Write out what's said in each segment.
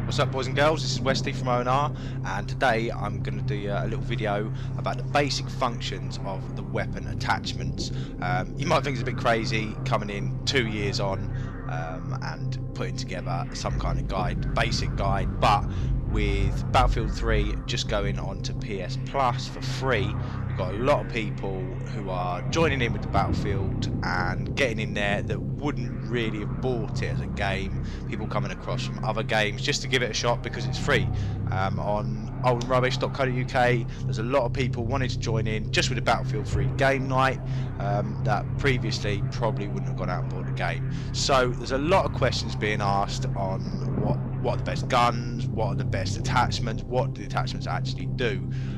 What's up, boys and girls? This is Westy from O&R, and today I'm going to do a little video about the basic functions of the weapon attachments. You might think it's a bit crazy coming in 2 years on and putting together some kind of guide, basic guide, but with Battlefield 3 just going on to PS Plus for free, we've got a lot of people who are joining in with the Battlefield and getting in there that wouldn't really have bought it as a game. People coming across from other games just to give it a shot because it's free. On oldandrubbish.co.uk there's a lot of people wanting to join in just with the Battlefield 3 game night that previously probably wouldn't have gone out and bought the game. So there's a lot of questions being asked on what are the best guns, what are the best attachments, what do the attachments actually do.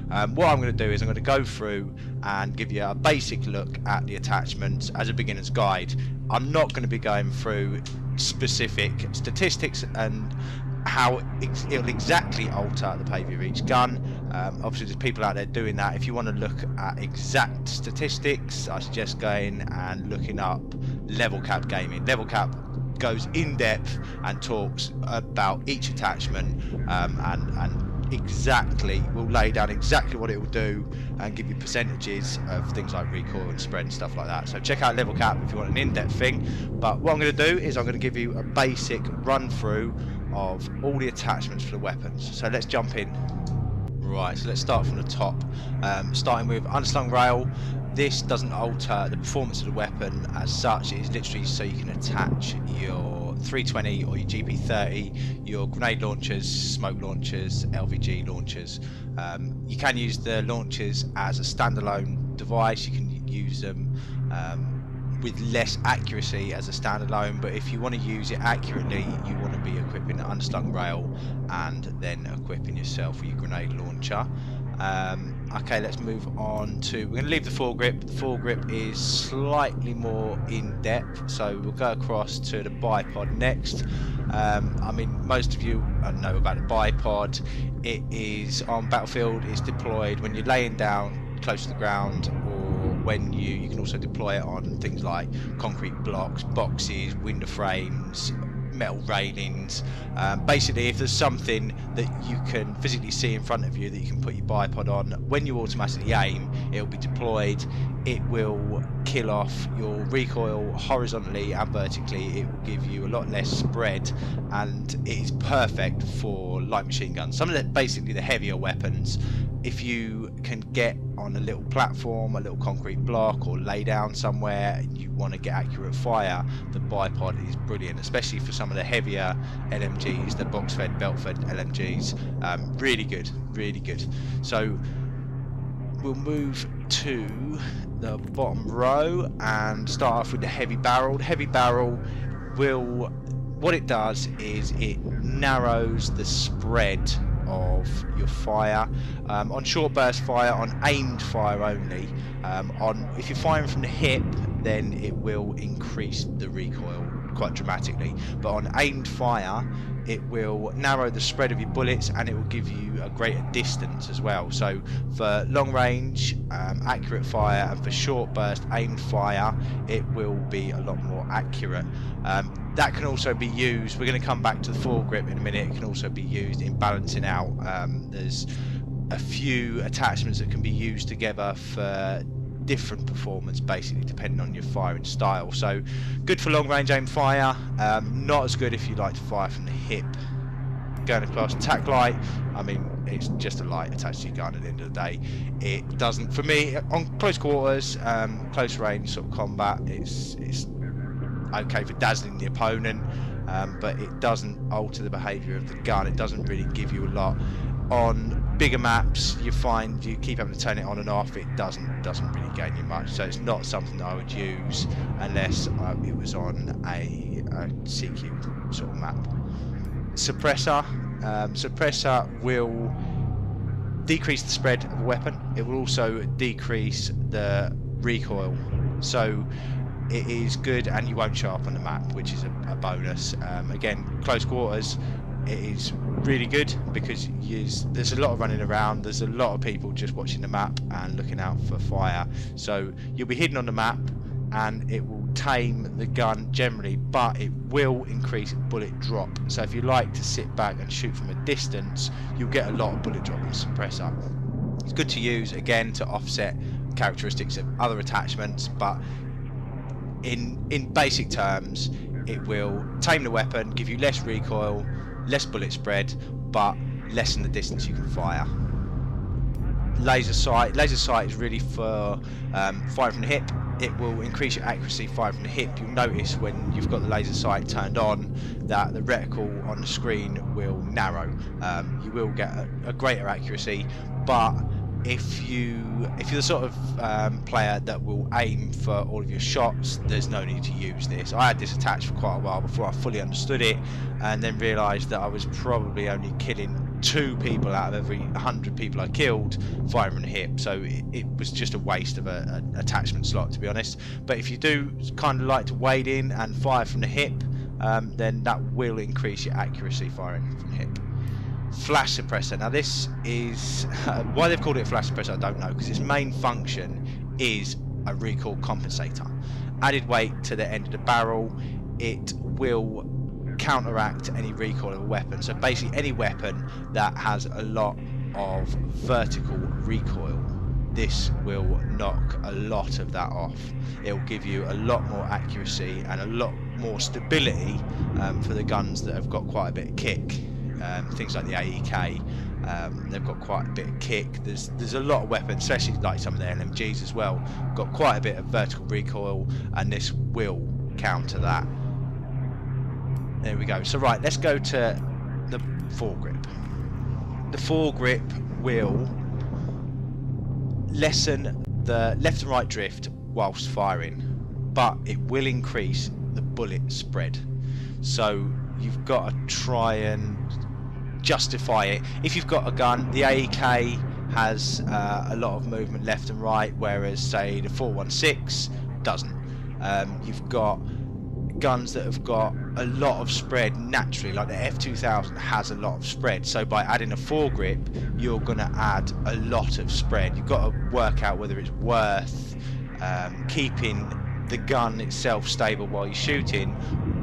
What I'm going to do is I'm going to go through and give you a basic look at the attachments as a beginner's guide. I'm not going to be going through specific statistics and how it'll exactly alter the behaviour of each gun. Obviously there's people out there doing that. If you want to look at exact statistics, I suggest going and looking up LevelCapGaming. LevelCap goes in depth and talks about each attachment and exactly will lay down exactly what it will do and give you percentages of things like recoil and spread and stuff like that. So check out LevelCap if you want an in-depth thing. But what I'm going to do is I'm going to give you a basic run through of all the attachments for the weapons. So let's jump in. Right, so let's start from the top, starting with underslung rail. This doesn't alter the performance of the weapon as such. It is literally so you can attach your 320 or your GP30, your grenade launchers, smoke launchers, LVG launchers. You can use the launchers as a standalone device. You can use them with less accuracy as a standalone, but if you want to use it accurately, you want to be equipping the underslung rail and then equipping yourself with your grenade launcher. Okay, let's move on to, we're going to leave the foregrip. The foregrip is slightly more in depth, so we'll go across to the bipod next. I mean, most of you know about the bipod. It is on Battlefield, it's deployed when you're laying down close to the ground, or when you can also deploy it on things like concrete blocks, boxes, window frames, metal railings. Basically, if there's something that you can physically see in front of you that you can put your bipod on, when you automatically aim, it will be deployed. It will kill off your recoil horizontally and vertically. It will give you a lot less spread, and it is perfect for light machine guns. Some of the basically the heavier weapons, if you can get on a little platform, a little concrete block, or lay down somewhere and you want to get accurate fire, the bipod is brilliant, especially for some of the heavier LMGs, the box-fed, belt-fed LMGs. Really good, really good. So we'll move to the bottom row and start off with the heavy barrel. The heavy barrel will, what it does is it narrows the spread of your fire on short burst fire, on aimed fire only. If you're firing from the hip, then it will increase the recoil quite dramatically, but on aimed fire it will narrow the spread of your bullets and it will give you a greater distance as well. So for long range accurate fire and for short burst aimed fire, it will be a lot more accurate. That can also be used, we're going to come back to the foregrip in a minute, it can also be used in balancing out. There's a few attachments that can be used together for different performance, basically depending on your firing style. So good for long range aim fire, not as good if you like to fire from the hip. Going across tac light, I mean, it's just a light attached to your gun at the end of the day. It doesn't, for me, on close quarters, close range sort of combat, it's okay for dazzling the opponent, but it doesn't alter the behaviour of the gun. It doesn't really give you a lot. On bigger maps, you find you keep having to turn it on and off. It doesn't really gain you much. So it's not something that I would use unless it was on a CQ sort of map. Suppressor. Suppressor will decrease the spread of a weapon. It will also decrease the recoil. So it is good and you won't show up on the map, which is a bonus. Again, close quarters, it is really good because there's a lot of running around, there's a lot of people just watching the map and looking out for fire, so you'll be hidden on the map and it will tame the gun generally, but it will increase bullet drop. So if you like to sit back and shoot from a distance, you'll get a lot of bullet drop in the suppressor. It's good to use again to offset characteristics of other attachments, but in basic terms, it will tame the weapon, give you less recoil, less bullet spread, but lessen the distance you can fire. Laser sight is really for fire from the hip. It will increase your accuracy fire from the hip. You'll notice when you've got the laser sight turned on that the reticle on the screen will narrow. You will get a greater accuracy, but if you're the sort of player that will aim for all of your shots, there's no need to use this. I had this attached for quite a while before I fully understood it, and then realised that I was probably only killing 2 people out of every 100 people I killed firing from the hip, so it was just a waste of an attachment slot, to be honest. But if you do kind of like to wade in and fire from the hip, then that will increase your accuracy firing from the hip. Flash suppressor. Now this is why they've called it a flash suppressor, I don't know, because its main function is a recoil compensator. Added weight to the end of the barrel, it will counteract any recoil of a weapon. So basically any weapon that has a lot of vertical recoil, this will knock a lot of that off. It will give you a lot more accuracy and a lot more stability for the guns that have got quite a bit of kick. Things like the AEK, they've got quite a bit of kick. There's a lot of weapons, especially like some of the LMGs as well, got quite a bit of vertical recoil, and this will counter that. There we go. So right, let's go to the foregrip. The foregrip will lessen the left and right drift whilst firing, but it will increase the bullet spread. So you've got to try and justify it. If you've got a gun, the AEK has a lot of movement left and right, whereas say the 416 doesn't. You've got guns that have got a lot of spread naturally, like the F2000 has a lot of spread, so by adding a foregrip you're going to add a lot of spread. You've got to work out whether it's worth keeping the gun itself stable while you're shooting,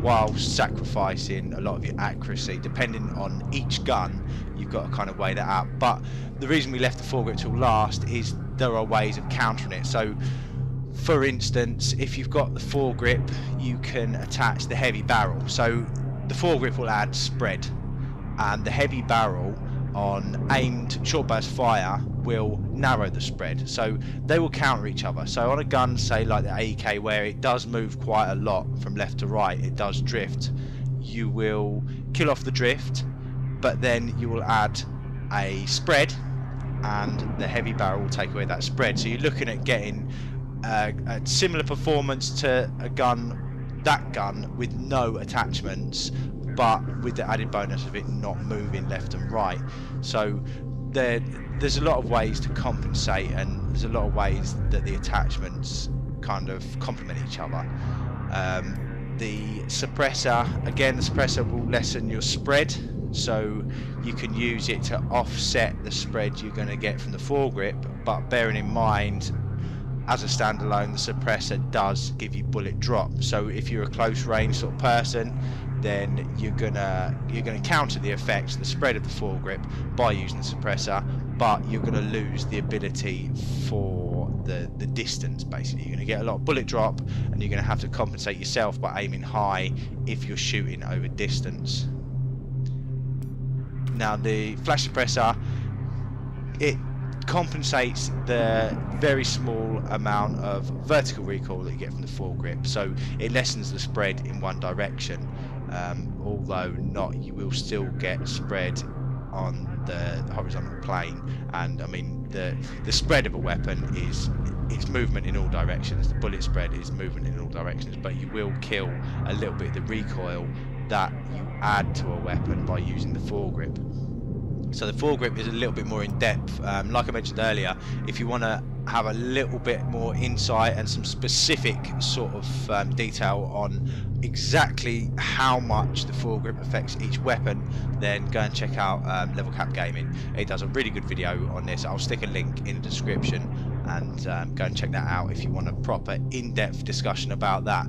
while sacrificing a lot of your accuracy. Depending on each gun, you've got to kind of weigh that out. But the reason we left the foregrip till last is there are ways of countering it. So for instance, if you've got the foregrip, you can attach the heavy barrel. So the foregrip will add spread, and the heavy barrel on aimed short burst fire will narrow the spread, so they will counter each other. So on a gun, say like the AEK, where it does move quite a lot from left to right, it does drift, you will kill off the drift, but then you will add a spread, and the heavy barrel will take away that spread. So you're looking at getting a similar performance to that gun with no attachments, but with the added bonus of it not moving left and right. So there's a lot of ways to compensate, and there's a lot of ways that the attachments kind of complement each other. The suppressor, again, the suppressor will lessen your spread, so you can use it to offset the spread you're going to get from the foregrip, but bearing in mind, as a standalone, the suppressor does give you bullet drop. So if you're a close range sort of person, then you're gonna counter the effects, the spread of the foregrip, by using the suppressor, but you're gonna lose the ability for the distance. Basically, you're gonna get a lot of bullet drop, and you're gonna have to compensate yourself by aiming high if you're shooting over distance. Now the flash suppressor, it compensates the very small amount of vertical recoil that you get from the foregrip, so it lessens the spread in one direction, although you will still get spread on the horizontal plane. And I mean, the spread of a weapon is movement in all directions. The bullet spread is movement in all directions, but you will kill a little bit of the recoil that you add to a weapon by using the foregrip. So the foregrip is a little bit more in depth. Like I mentioned earlier, if you want to have a little bit more insight and some specific sort of detail on exactly how much the foregrip affects each weapon, then go and check out LevelCapGaming. It does a really good video on this. I'll stick a link in the description. and go and check that out if you want a proper in-depth discussion about that.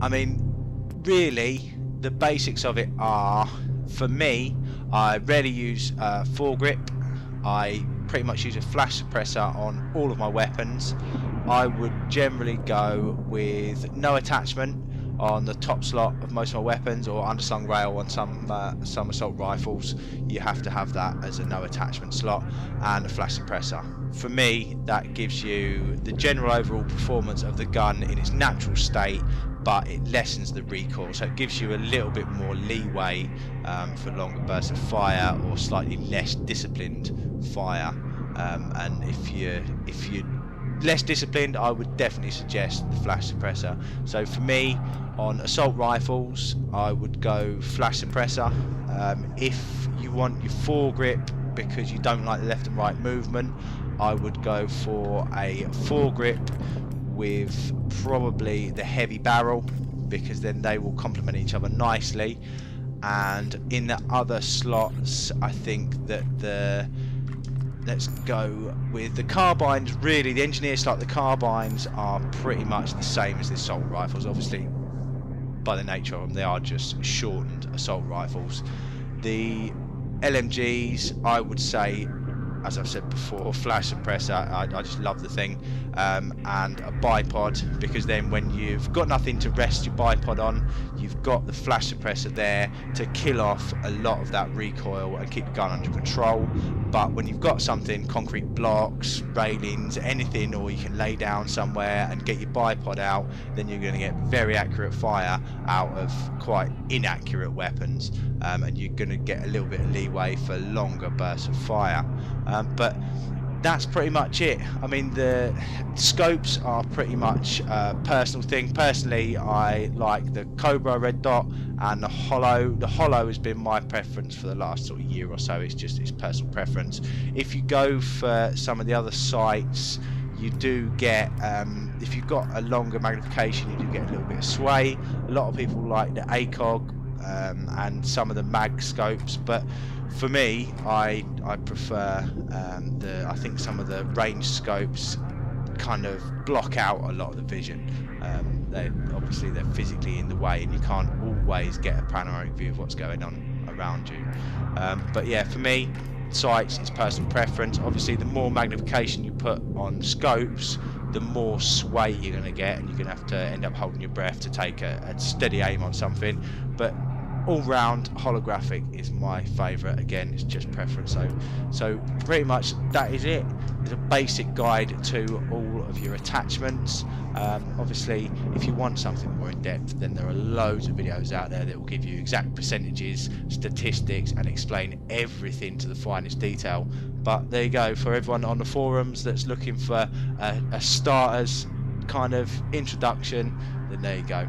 I mean, really, the basics of it are, for me, I rarely use foregrip. I pretty much use a flash suppressor on all of my weapons. I would generally go with no attachment on the top slot of most of my weapons, or underslung rail on some assault rifles. You have to have that as a no attachment slot, and a flash suppressor. For me, that gives you the general overall performance of the gun in its natural state, but it lessens the recoil, so it gives you a little bit more leeway for longer bursts of fire or slightly less disciplined fire. And if you're less disciplined, I would definitely suggest the flash suppressor. So for me, on assault rifles, I would go flash suppressor. If you want your foregrip because you don't like the left and right movement, I would go for a foregrip with probably the heavy barrel, because then they will complement each other nicely. And in the other slots, I think that let's go with the carbines. Really, the engineer slot, the carbines are pretty much the same as the assault rifles. Obviously, by the nature of them, they are just shortened assault rifles. The LMGs, I would say, as I've said before, flash suppressor. I just love the thing, and a bipod, because then when you've got nothing to rest your bipod on, you've got the flash suppressor there to kill off a lot of that recoil and keep the gun under control. But when you've got something, concrete blocks, railings, anything, or you can lay down somewhere and get your bipod out, then you're going to get very accurate fire out of quite inaccurate weapons, and you're going to get a little bit of leeway for longer bursts of fire. But that's pretty much it. I mean, the scopes are pretty much a personal thing. Personally, I like the Cobra red dot and the hollow. The hollow has been my preference for the last sort of year or so. It's personal preference. If you go for some of the other sites, you do get, if you've got a longer magnification, you do get a little bit of sway. A lot of people like the ACOG and some of the mag scopes, but for me, I prefer I think some of the range scopes kind of block out a lot of the vision. They're physically in the way, and you can't always get a panoramic view of what's going on around you. But yeah, for me, sights is personal preference. Obviously, the more magnification you put on scopes, the more sway you're going to get, and you're going to have to end up holding your breath to take a steady aim on something. But all round, holographic is my favourite. Again, it's just preference. So pretty much that is it. It's a basic guide to all of your attachments. Obviously, if you want something more in depth, then there are loads of videos out there that will give you exact percentages, statistics, and explain everything to the finest detail. But there you go, for everyone on the forums that's looking for a starter's kind of introduction, then there you go.